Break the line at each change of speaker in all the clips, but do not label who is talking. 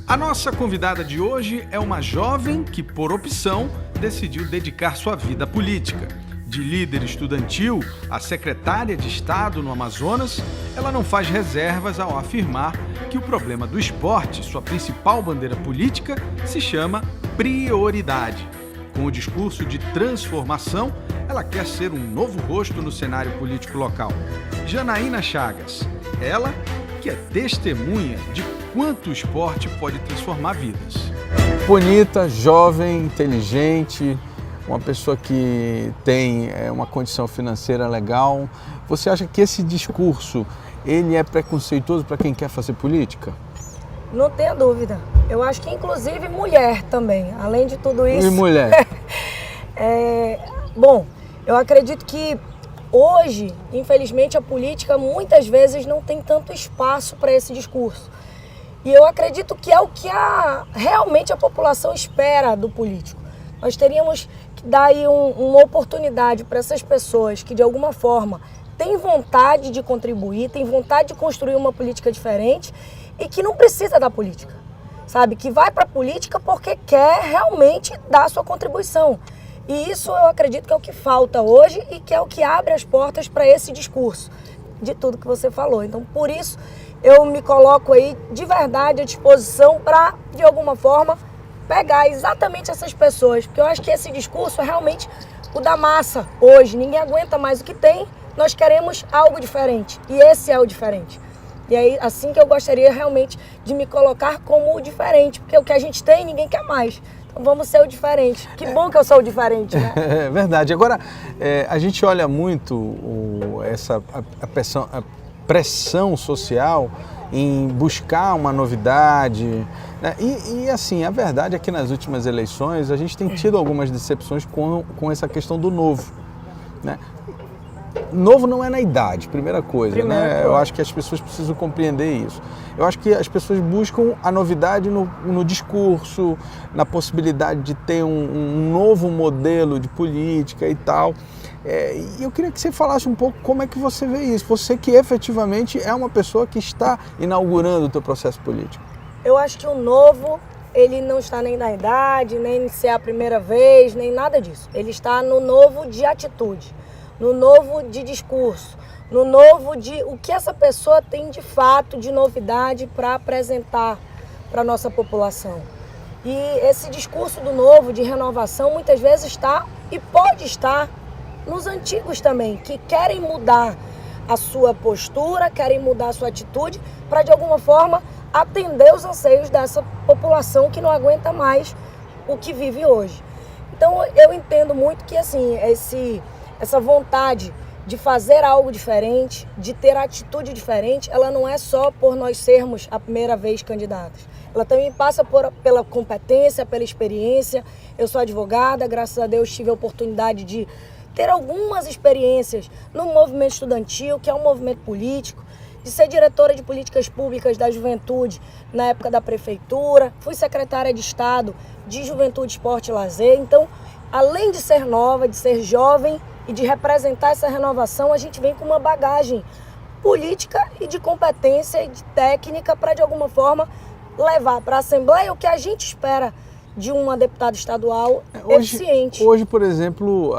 A nossa convidada de hoje é uma jovem que, por opção, decidiu dedicar sua vida à política. De líder estudantil a secretária de Estado no Amazonas, ela não faz reservas ao afirmar que o problema do esporte, sua principal bandeira política, se chama prioridade. Com o discurso de transformação, ela quer ser um novo rosto no cenário político local. Janaína Chagas, ela que é testemunha de quanto o esporte pode transformar vidas.
Bonita, jovem, inteligente, uma pessoa que tem uma condição financeira legal. Você acha que esse discurso ele é preconceituoso para quem quer fazer política?
Não tenha dúvida. Eu acho que inclusive mulher também, além de tudo isso.
E mulher?
Bom, eu acredito que hoje, infelizmente, a política muitas vezes não tem tanto espaço para esse discurso. E eu acredito que é o que realmente a população espera do político. Nós teríamos que dar aí uma oportunidade para essas pessoas que, de alguma forma, têm vontade de contribuir, têm vontade de construir uma política diferente e que não precisa da política, sabe? Que vai para a política porque quer realmente dar a sua contribuição. E isso eu acredito que é o que falta hoje e que é o que abre as portas para esse discurso, de tudo que você falou. Então, por isso, eu me coloco aí de verdade à disposição para, de alguma forma, pegar exatamente essas pessoas. Porque eu acho que esse discurso é realmente o da massa hoje. Ninguém aguenta mais o que tem, nós queremos algo diferente. E esse é o diferente. E aí, assim que eu gostaria realmente de me colocar como o diferente. Porque o que a gente tem, ninguém quer mais. Então vamos ser o diferente. Que bom que eu sou o diferente, né?
É verdade. Agora, a gente olha muito a pressão social em buscar uma novidade, né? E assim, a verdade é que nas últimas eleições a gente tem tido algumas decepções com essa questão do novo, né? Novo não é na idade, primeira coisa, né? Eu acho que as pessoas precisam compreender isso. Eu acho que as pessoas buscam a novidade no discurso, na possibilidade de ter um novo modelo de política e tal. E eu queria que você falasse um pouco como é que você vê isso. Você que efetivamente é uma pessoa que está inaugurando o teu processo político.
Eu acho que o novo, ele não está nem na idade, nem em ser a primeira vez, nem nada disso. Ele está no novo de atitude, no novo de discurso, no novo de o que essa pessoa tem de fato, de novidade para apresentar para a nossa população. E esse discurso do novo, de renovação, muitas vezes está e pode estar nos antigos também, que querem mudar a sua postura, querem mudar a sua atitude para, de alguma forma, atender os anseios dessa população que não aguenta mais o que vive hoje. Então, eu entendo muito que, assim, essa vontade de fazer algo diferente, de ter atitude diferente, ela não é só por nós sermos a primeira vez candidatos. Ela também passa pela competência, pela experiência. Eu sou advogada, graças a Deus tive a oportunidade de ter algumas experiências no movimento estudantil, que é um movimento político, de ser diretora de políticas públicas da juventude na época da prefeitura, fui secretária de Estado de Juventude, Esporte e Lazer. Então, além de ser nova, de ser jovem e de representar essa renovação, a gente vem com uma bagagem política e de competência e de técnica para, de alguma forma, levar para a Assembleia o que a gente espera de uma deputada estadual eficiente.
Hoje, por exemplo,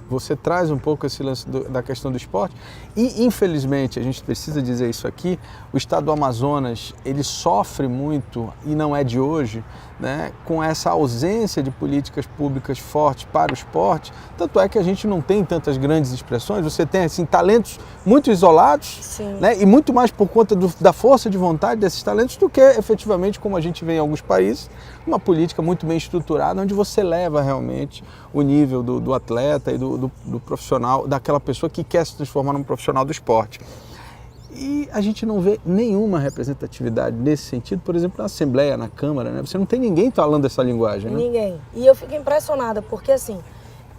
você traz um pouco esse lance da questão do esporte e, infelizmente, a gente precisa dizer isso aqui, o estado do Amazonas, ele sofre muito, e não é de hoje, né, com essa ausência de políticas públicas fortes para o esporte. Tanto é que a gente não tem tantas grandes expressões, você tem assim, talentos muito isolados, né, e muito mais por conta da força de vontade desses talentos do que efetivamente, como a gente vê em alguns países, uma política muito bem estruturada, onde você leva realmente o nível do atleta e do profissional, daquela pessoa que quer se transformar num profissional do esporte. E a gente não vê nenhuma representatividade nesse sentido, por exemplo, na Assembleia, na Câmara, né? Você não tem ninguém falando essa linguagem, né?
Ninguém. E eu fico impressionada, porque assim,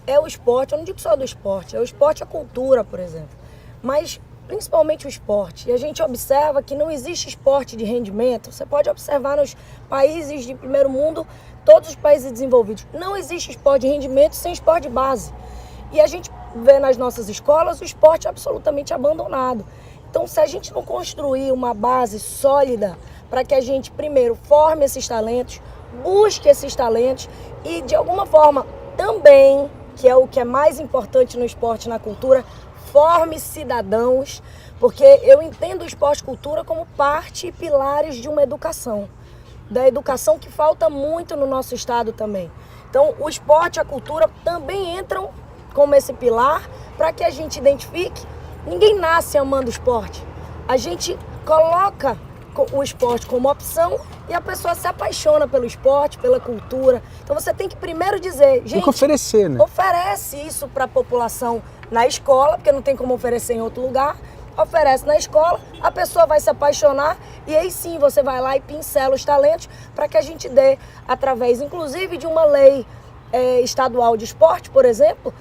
é o esporte, eu não digo só do esporte, é o esporte e a cultura, por exemplo. Mas principalmente o esporte. E a gente observa que não existe esporte de rendimento. Você pode observar nos países de primeiro mundo, todos os países desenvolvidos. Não existe esporte de rendimento sem esporte de base. E a gente vê nas nossas escolas o esporte absolutamente abandonado. Então, se a gente não construir uma base sólida para que a gente, primeiro, forme esses talentos, busque esses talentos e, de alguma forma, também, que é o que é mais importante no esporte e na cultura, forme cidadãos, porque eu entendo o esporte e cultura como parte e pilares de uma educação, da educação que falta muito no nosso estado também. Então, o esporte e a cultura também entram como esse pilar para que a gente identifique. Ninguém nasce amando o esporte. A gente coloca o esporte como opção e a pessoa se apaixona pelo esporte, pela cultura. Então você tem que primeiro dizer, gente,
tem que oferecer, né?
Oferece isso para a população na escola, porque não tem como oferecer em outro lugar. Oferece na escola, a pessoa vai se apaixonar e aí sim você vai lá e pincela os talentos para que a gente dê, através inclusive de uma lei estadual de esporte, por exemplo,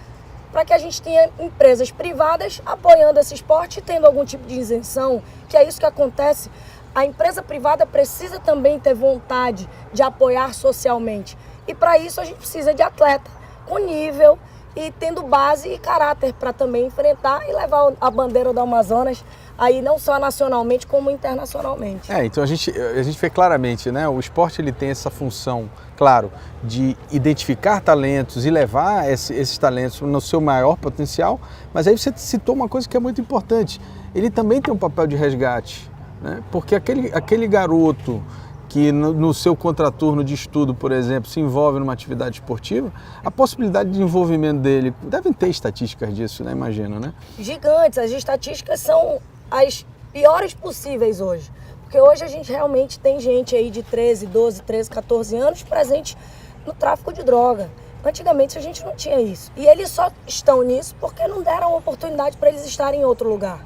para que a gente tenha empresas privadas apoiando esse esporte e tendo algum tipo de isenção, que é isso que acontece. A empresa privada precisa também ter vontade de apoiar socialmente. E para isso a gente precisa de atleta com nível e tendo base e caráter para também enfrentar e levar a bandeira do Amazonas aí não só nacionalmente como internacionalmente.
Então a gente vê claramente, né? O esporte ele tem essa função, claro, de identificar talentos e levar esses talentos no seu maior potencial, mas aí você citou uma coisa que é muito importante. Ele também tem um papel de resgate, né? Porque aquele garoto que no seu contraturno de estudo, por exemplo, se envolve numa atividade esportiva, a possibilidade de envolvimento dele, devem ter estatísticas disso, né? Imagino, né?
Gigantes, as estatísticas são as piores possíveis hoje. Porque hoje a gente realmente tem gente aí de 13, 12, 13, 14 anos presente no tráfico de droga. Antigamente a gente não tinha isso. E eles só estão nisso porque não deram oportunidade para eles estarem em outro lugar.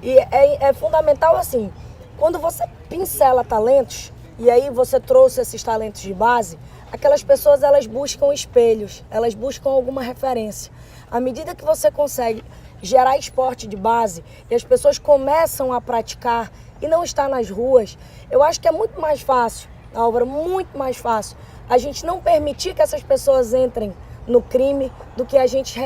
E é fundamental assim, quando você pincela talentos, e aí você trouxe esses talentos de base, aquelas pessoas elas buscam espelhos, elas buscam alguma referência. À medida que você consegue gerar esporte de base e as pessoas começam a praticar e não estar nas ruas, eu acho que é muito mais fácil, Álvaro, muito mais fácil a gente não permitir que essas pessoas entrem no crime do que a gente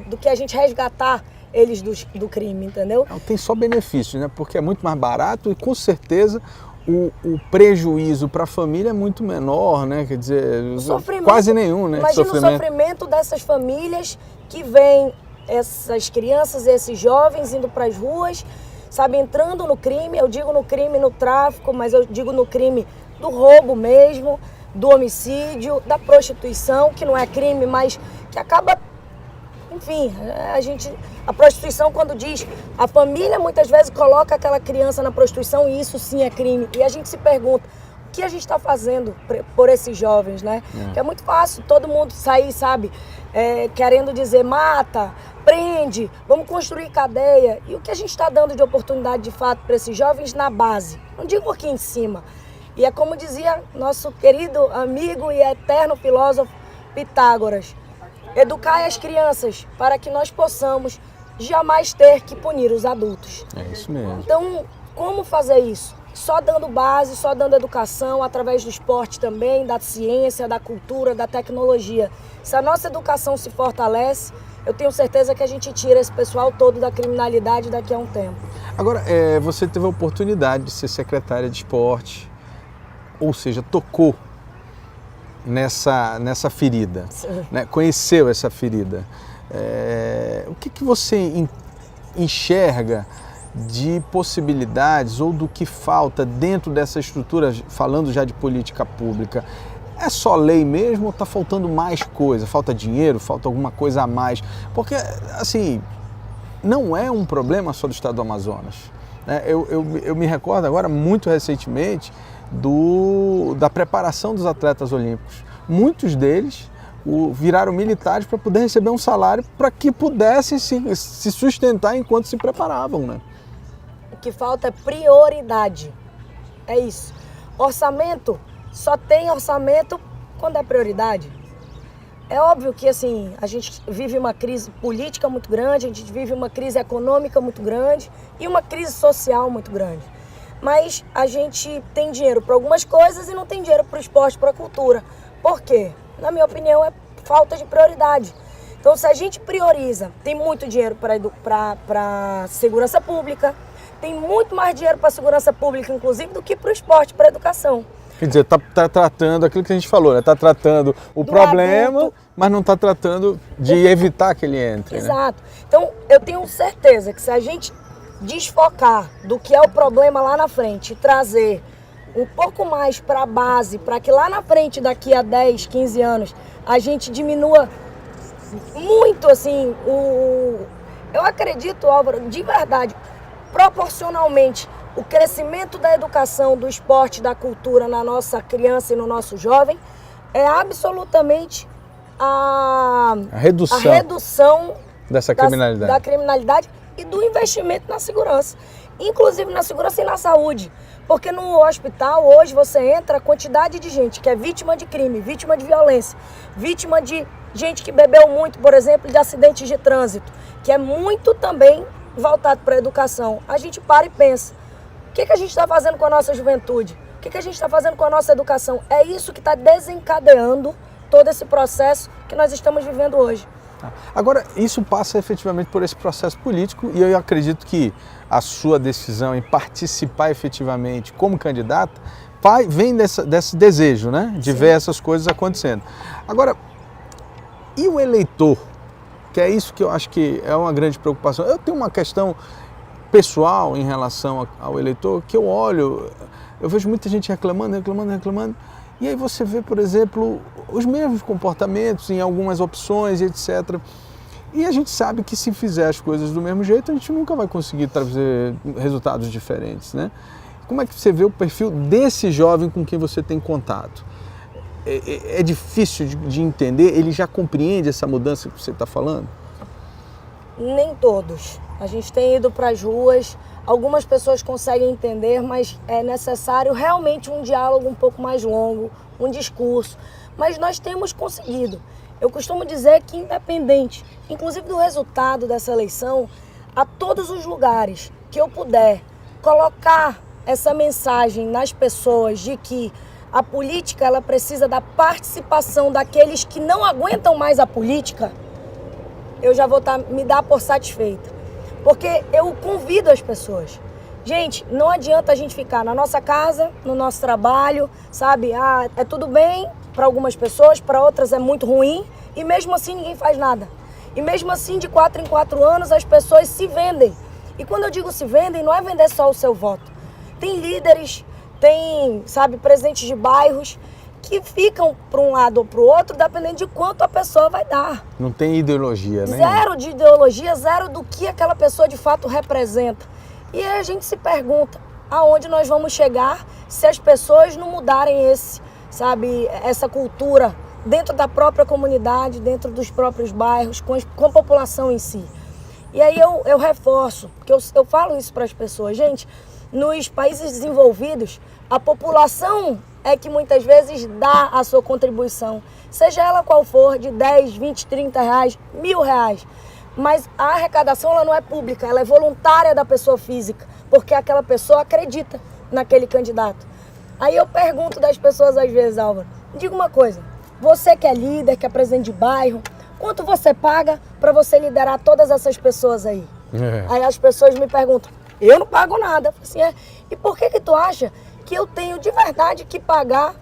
do que a gente resgatar eles do crime, entendeu?
Tem só benefícios, né? Porque é muito mais barato e com certeza o prejuízo para a família é muito menor, né? Quer dizer, quase nenhum, né?
Imagina o sofrimento dessas famílias que veem essas crianças, esses jovens indo para as ruas, sabe, entrando no crime. Eu digo no crime, no tráfico, mas eu digo no crime do roubo mesmo, do homicídio, da prostituição, que não é crime, mas que acaba... Enfim, a prostituição, quando diz, a família muitas vezes coloca aquela criança na prostituição e isso sim é crime. E a gente se pergunta, o que a gente está fazendo por esses jovens, né? Que é muito fácil todo mundo sair, sabe, querendo dizer, mata, prende, vamos construir cadeia. E o que a gente está dando de oportunidade de fato para esses jovens na base? Não digo aqui em cima. E é como dizia nosso querido amigo e eterno filósofo Pitágoras, educar as crianças para que nós possamos jamais ter que punir os adultos.
É isso mesmo.
Então, como fazer isso? Só dando base, só dando educação, através do esporte também, da ciência, da cultura, da tecnologia. Se a nossa educação se fortalece, eu tenho certeza que a gente tira esse pessoal todo da criminalidade daqui a um tempo.
Agora, você teve a oportunidade de ser secretária de esporte, ou seja, tocou nessa ferida, né? Conheceu essa ferida. O que você enxerga de possibilidades ou do que falta dentro dessa estrutura, falando já de política pública? É só lei mesmo ou está faltando mais coisa? Falta dinheiro? Falta alguma coisa a mais? Porque, assim, não é um problema só do estado do Amazonas, né? Eu me recordo agora, muito recentemente, da preparação dos atletas olímpicos. Muitos deles viraram militares para poder receber um salário para que pudessem se sustentar enquanto se preparavam, né?
O que falta é prioridade. É isso. Orçamento, só tem orçamento quando é prioridade. É óbvio que assim, a gente vive uma crise política muito grande, a gente vive uma crise econômica muito grande e uma crise social muito grande. Mas a gente tem dinheiro para algumas coisas e não tem dinheiro para o esporte, para a cultura. Por quê? Na minha opinião, é falta de prioridade. Então, se a gente prioriza, tem muito dinheiro para segurança pública, tem muito mais dinheiro para a segurança pública, inclusive, do que para o esporte, para a educação.
Quer dizer, tá tratando aquilo que a gente falou, né? Tá tratando o problema,
adulto,
mas não tá tratando de evitar que ele entre.
Exato. Né? Então, eu tenho certeza que se a gente desfocar do que é o problema lá na frente e trazer um pouco mais para a base, para que lá na frente, daqui a 10, 15 anos, a gente diminua muito, assim, eu acredito, Álvaro, de verdade, proporcionalmente, o crescimento da educação, do esporte, da cultura na nossa criança e no nosso jovem é absolutamente a redução
dessa criminalidade.
Da criminalidade e do investimento na segurança. Inclusive na segurança e na saúde. Porque no hospital, hoje, você entra a quantidade de gente que é vítima de crime, vítima de violência, vítima de gente que bebeu muito, por exemplo, de acidentes de trânsito, que é muito também voltado para a educação. A gente para e pensa, o que a gente está fazendo com a nossa juventude? O que a gente está fazendo com a nossa educação? É isso que está desencadeando todo esse processo que nós estamos vivendo hoje.
Agora, isso passa efetivamente por esse processo político e eu acredito que a sua decisão em participar efetivamente como candidata vem desse desejo, né? De ver essas coisas acontecendo. Agora, e o eleitor? Que é isso que eu acho que é uma grande preocupação. Eu tenho uma questão pessoal em relação ao eleitor que eu olho, eu vejo muita gente reclamando. E aí você vê, por exemplo, os mesmos comportamentos em algumas opções, etc. E a gente sabe que se fizer as coisas do mesmo jeito, a gente nunca vai conseguir trazer resultados diferentes, né? Como é que você vê o perfil desse jovem com quem você tem contato? É difícil de entender? Ele já compreende essa mudança que você está falando?
Nem todos. A gente tem ido para as ruas, algumas pessoas conseguem entender, mas é necessário realmente um diálogo um pouco mais longo, um discurso. Mas nós temos conseguido. Eu costumo dizer que independente, inclusive do resultado dessa eleição, a todos os lugares que eu puder colocar essa mensagem nas pessoas de que a política ela precisa da participação daqueles que não aguentam mais a política, eu já vou me dar por satisfeita. Porque eu convido as pessoas. Gente, não adianta a gente ficar na nossa casa, no nosso trabalho, sabe? É tudo bem para algumas pessoas, para outras é muito ruim e mesmo assim ninguém faz nada. E mesmo assim, de 4 em 4 anos, as pessoas se vendem. E quando eu digo se vendem, não é vender só o seu voto. Tem líderes, tem, sabe, presidentes de bairros que ficam para um lado ou para o outro, dependendo de quanto a pessoa vai dar.
Não tem ideologia, né?
Zero de ideologia, zero do que aquela pessoa de fato representa. E aí a gente se pergunta, aonde nós vamos chegar se as pessoas não mudarem essa cultura dentro da própria comunidade, dentro dos próprios bairros, com a população em si. E aí eu reforço, porque eu falo isso para as pessoas. Gente, nos países desenvolvidos, a população é que muitas vezes dá a sua contribuição, seja ela qual for, de 10, 20, 30 reais, R$1.000. Mas a arrecadação ela não é pública, ela é voluntária da pessoa física, porque aquela pessoa acredita naquele candidato. Aí eu pergunto das pessoas às vezes, Álvaro, diga uma coisa, você que é líder, que é presidente de bairro, quanto você paga para você liderar todas essas pessoas aí? Aí as pessoas me perguntam, eu não pago nada. Eu falo assim, e por que tu acha que eu tenho de verdade que pagar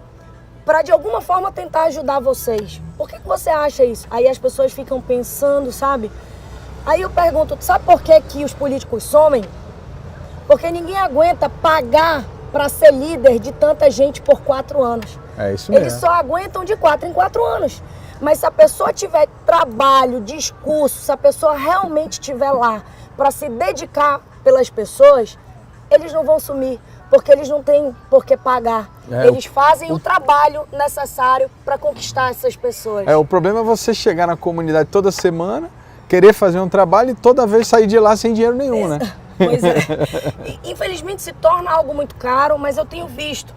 para de alguma forma tentar ajudar vocês? Por que você acha isso? Aí as pessoas ficam pensando, sabe? Aí eu pergunto, sabe por que os políticos somem? Porque ninguém aguenta pagar para ser líder de tanta gente por 4 anos.
É isso mesmo.
Eles só aguentam de 4 em 4 anos. Mas se a pessoa tiver trabalho, discurso, se a pessoa realmente estiver lá para se dedicar pelas pessoas, eles não vão sumir, porque eles não têm por que pagar. Eles fazem o trabalho necessário para conquistar essas pessoas.
O problema é você chegar na comunidade toda semana, querer fazer um trabalho e toda vez sair de lá sem dinheiro nenhum, né?
Pois é. Infelizmente se torna algo muito caro, mas eu tenho visto.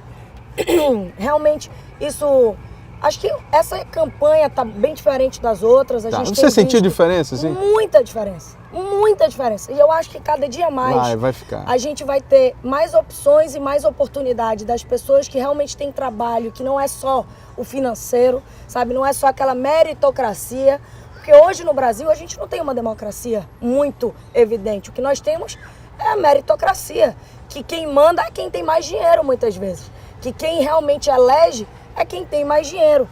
Realmente, isso... Acho que essa campanha está bem diferente das outras.
Você sentiu diferença, sim?
Muita diferença. Muita diferença. E eu acho que cada dia mais
vai ficar.
A gente vai ter mais opções e mais oportunidade das pessoas que realmente têm trabalho, que não é só o financeiro, sabe? Não é só aquela meritocracia. Porque hoje no Brasil a gente não tem uma democracia muito evidente. O que nós temos É a meritocracia, que quem manda é quem tem mais dinheiro muitas vezes, que quem realmente elege é quem tem mais dinheiro.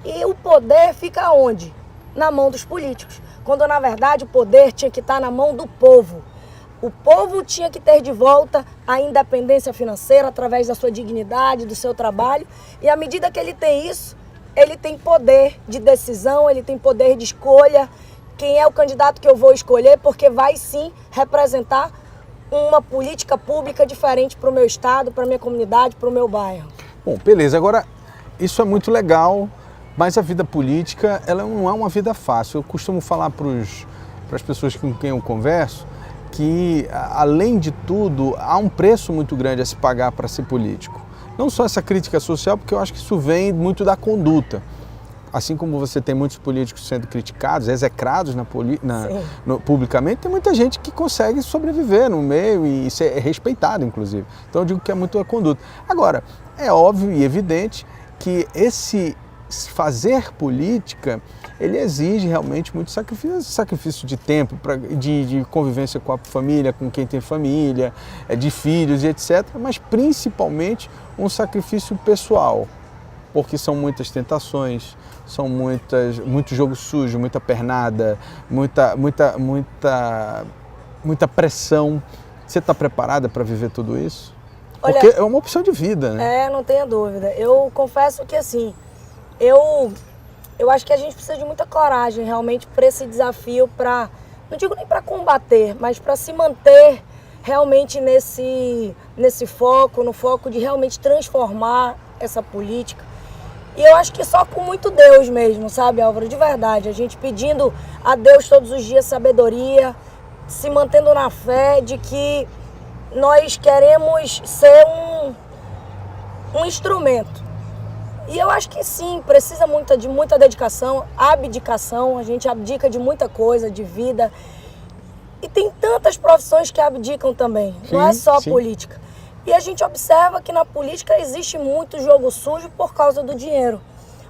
E o poder fica onde? Na mão dos políticos, quando na verdade o poder tinha que estar na mão do povo. O povo tinha que ter de volta a independência financeira através da sua dignidade, do seu trabalho, e à medida que ele tem isso, ele tem poder de decisão, ele tem poder de escolha, quem é o candidato que eu vou escolher, porque vai sim representar uma política pública diferente para o meu estado, para a minha comunidade, para o meu bairro.
Bom, beleza. Agora, isso é muito legal, mas a vida política, ela não é uma vida fácil. Eu costumo falar para as pessoas com quem eu converso que, além de tudo, há um preço muito grande a se pagar para ser político. Não só essa crítica social, porque eu acho que isso vem muito da conduta. Assim como você tem muitos políticos sendo criticados, execrados publicamente, tem muita gente que consegue sobreviver no meio e ser respeitado, inclusive. Então eu digo que é muito a conduta. Agora, é óbvio e evidente que esse fazer política, ele exige realmente muito sacrifício de tempo, de convivência com a família, com quem tem família, de filhos e etc., mas principalmente um sacrifício pessoal, porque são muitas tentações, são muito jogo sujo, muita pernada, muita pressão. Você está preparada para viver tudo isso?
Olha,
porque é uma opção de vida, né?
Não tenha dúvida. Eu confesso que assim, eu acho que a gente precisa de muita coragem realmente para esse desafio, não digo nem para combater, mas para se manter realmente nesse foco, no foco de realmente transformar essa política. E eu acho que só com muito Deus mesmo, sabe, Álvaro? De verdade, a gente pedindo a Deus todos os dias sabedoria, se mantendo na fé de que nós queremos ser um instrumento. E eu acho que sim, precisa de muita dedicação, abdicação, a gente abdica de muita coisa, de vida. E tem tantas profissões que abdicam também, não é só política. E a gente observa que na política existe muito jogo sujo por causa do dinheiro.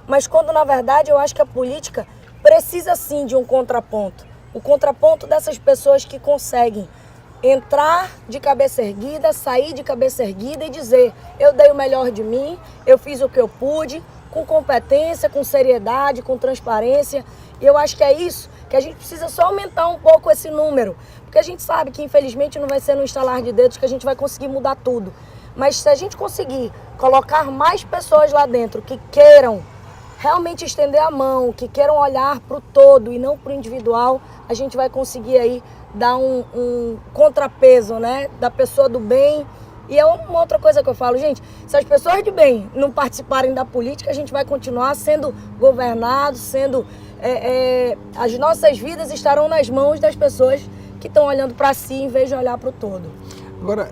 Mas quando, na verdade, eu acho que a política precisa sim de um contraponto. O contraponto dessas pessoas que conseguem entrar de cabeça erguida, sair de cabeça erguida e dizer: eu dei o melhor de mim, eu fiz o que eu pude, com competência, com seriedade, com transparência. E eu acho que é isso que a gente precisa só aumentar um pouco esse número. Porque a gente sabe que, infelizmente, não vai ser no estalar de dedos que a gente vai conseguir mudar tudo. Mas se a gente conseguir colocar mais pessoas lá dentro que queiram realmente estender a mão, que queiram olhar para o todo e não para o individual, a gente vai conseguir aí dar um contrapeso, né, da pessoa do bem. E é uma outra coisa que eu falo, gente, se as pessoas de bem não participarem da política, a gente vai continuar sendo governado, as nossas vidas estarão nas mãos das pessoas que estão olhando para si em vez de olhar para o todo.
Agora,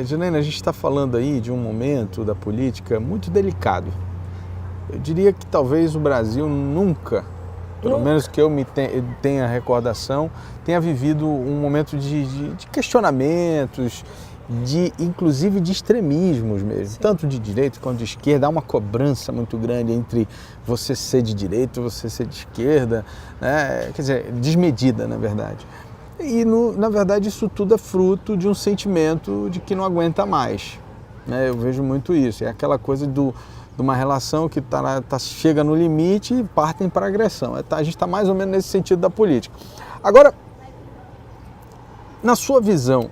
Janaína, a gente está falando aí de um momento da política muito delicado. Eu diria que talvez o Brasil nunca, pelo menos que eu tenha recordação, tenha vivido um momento de questionamentos, inclusive de extremismos mesmo, sim, tanto de direita quanto de esquerda. Há uma cobrança muito grande entre você ser de direita e você ser de esquerda, né? Quer dizer, desmedida, na verdade. E, na verdade, isso tudo é fruto de um sentimento de que não aguenta mais, né? Eu vejo muito isso. É aquela coisa de uma relação que chega no limite e partem para a agressão. A gente está mais ou menos nesse sentido da política. Agora, na sua visão,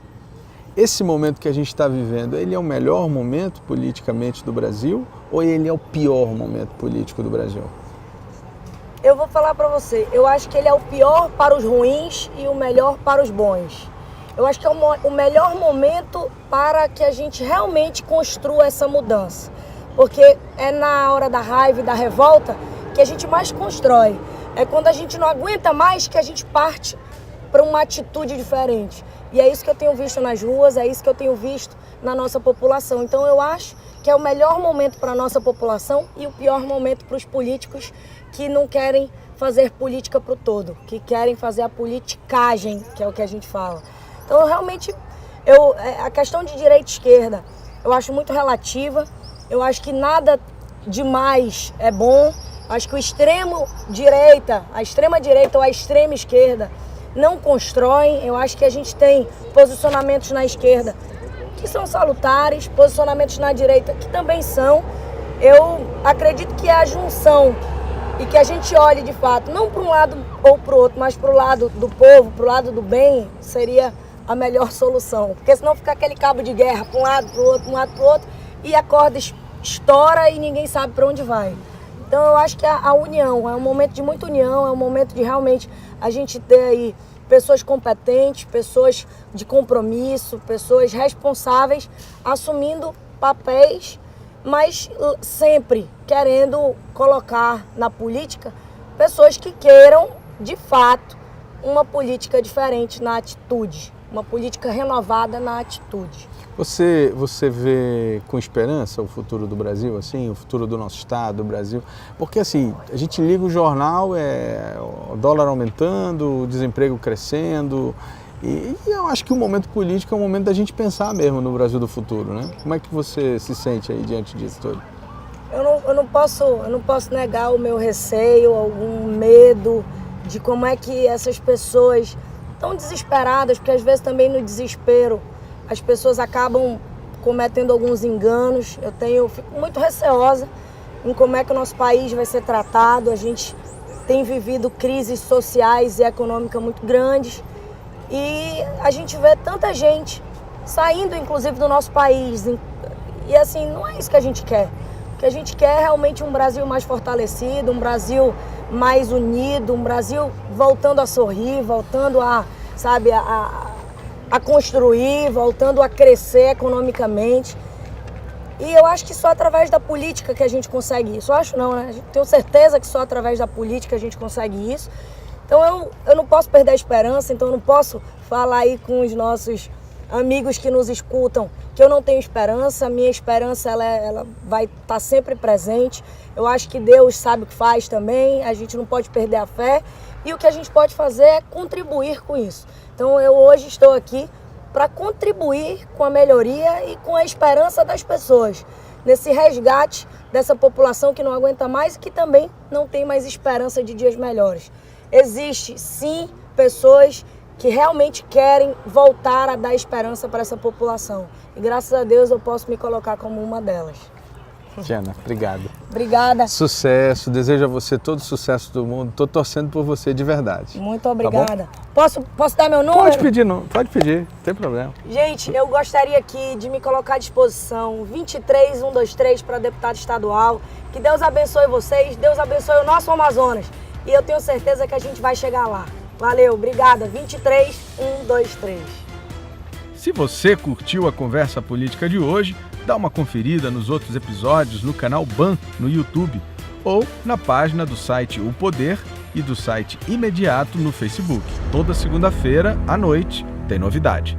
esse momento que a gente está vivendo, ele é o melhor momento politicamente do Brasil ou ele é o pior momento político do Brasil?
Eu vou falar para você, eu acho que ele é o pior para os ruins e o melhor para os bons. Eu acho que é o melhor momento para que a gente realmente construa essa mudança. Porque é na hora da raiva e da revolta que a gente mais constrói. É quando a gente não aguenta mais que a gente parte para uma atitude diferente. E é isso que eu tenho visto nas ruas, é isso que eu tenho visto na nossa população. Então eu acho que é o melhor momento para a nossa população e o pior momento para os políticos que não querem fazer política para o todo, que querem fazer a politicagem, que é o que a gente fala. Então realmente, a questão de direita e esquerda, eu acho muito relativa. Eu acho que nada demais é bom. Acho que a extrema direita ou a extrema esquerda não constroem. Eu acho que a gente tem posicionamentos na esquerda que são salutares, posicionamentos na direita que também são. Eu acredito que a junção e que a gente olhe de fato, não para um lado ou para o outro, mas para o lado do povo, para o lado do bem, seria a melhor solução. Porque senão fica aquele cabo de guerra para um lado, para o outro, para um lado, para o outro, e a corda estoura e ninguém sabe para onde vai. Então eu acho que a união, é um momento de muita união, é um momento de realmente a gente ter aí pessoas competentes, pessoas de compromisso, pessoas responsáveis, assumindo papéis, mas sempre querendo colocar na política pessoas que queiram, de fato, uma política diferente na atitude, uma política renovada na atitude.
Você vê com esperança o futuro do Brasil, assim, o futuro do nosso estado, do Brasil? Porque assim, a gente liga o jornal, o dólar aumentando, o desemprego crescendo, e eu acho que o momento político é o momento da gente pensar mesmo no Brasil do futuro, né? Como é que você se sente aí diante disso tudo?
Eu não posso negar o meu receio, algum medo de como é que essas pessoas estão desesperadas, porque às vezes também no desespero as pessoas acabam cometendo alguns enganos. Eu fico muito receosa em como é que o nosso país vai ser tratado. A gente tem vivido crises sociais e econômicas muito grandes e a gente vê tanta gente saindo, inclusive, do nosso país. E assim, não é isso que a gente quer. O que a gente quer é realmente um Brasil mais fortalecido, um Brasil mais unido, um Brasil voltando a sorrir, voltando a construir, voltando a crescer economicamente. E eu acho que só através da política que a gente consegue isso. Eu acho não, né? Tenho certeza que só através da política a gente consegue isso. Então eu não posso perder a esperança, então eu não posso falar aí com os nossos amigos que nos escutam que eu não tenho esperança. A minha esperança ela vai estar sempre presente. Eu acho que Deus sabe o que faz também, a gente não pode perder a fé. E o que a gente pode fazer é contribuir com isso. Então eu hoje estou aqui para contribuir com a melhoria e com a esperança das pessoas, nesse resgate dessa população que não aguenta mais e que também não tem mais esperança de dias melhores. Existe sim pessoas que realmente querem voltar a dar esperança para essa população. E graças a Deus eu posso me colocar como uma delas.
Jana, obrigado.
Obrigada.
Sucesso, desejo a você todo o sucesso do mundo. Estou torcendo por você de verdade.
Muito obrigada. Tá, posso dar meu número?
Pode pedir, não tem problema.
Gente, eu gostaria aqui de me colocar à disposição, 23123 para deputado estadual. Que Deus abençoe vocês, Deus abençoe o nosso Amazonas. E eu tenho certeza que a gente vai chegar lá. Valeu, obrigada. 23123.
Se você curtiu a conversa política de hoje, dá uma conferida nos outros episódios no canal BAN no YouTube ou na página do site O Poder e do site Imediato no Facebook. Toda segunda-feira à noite tem novidade.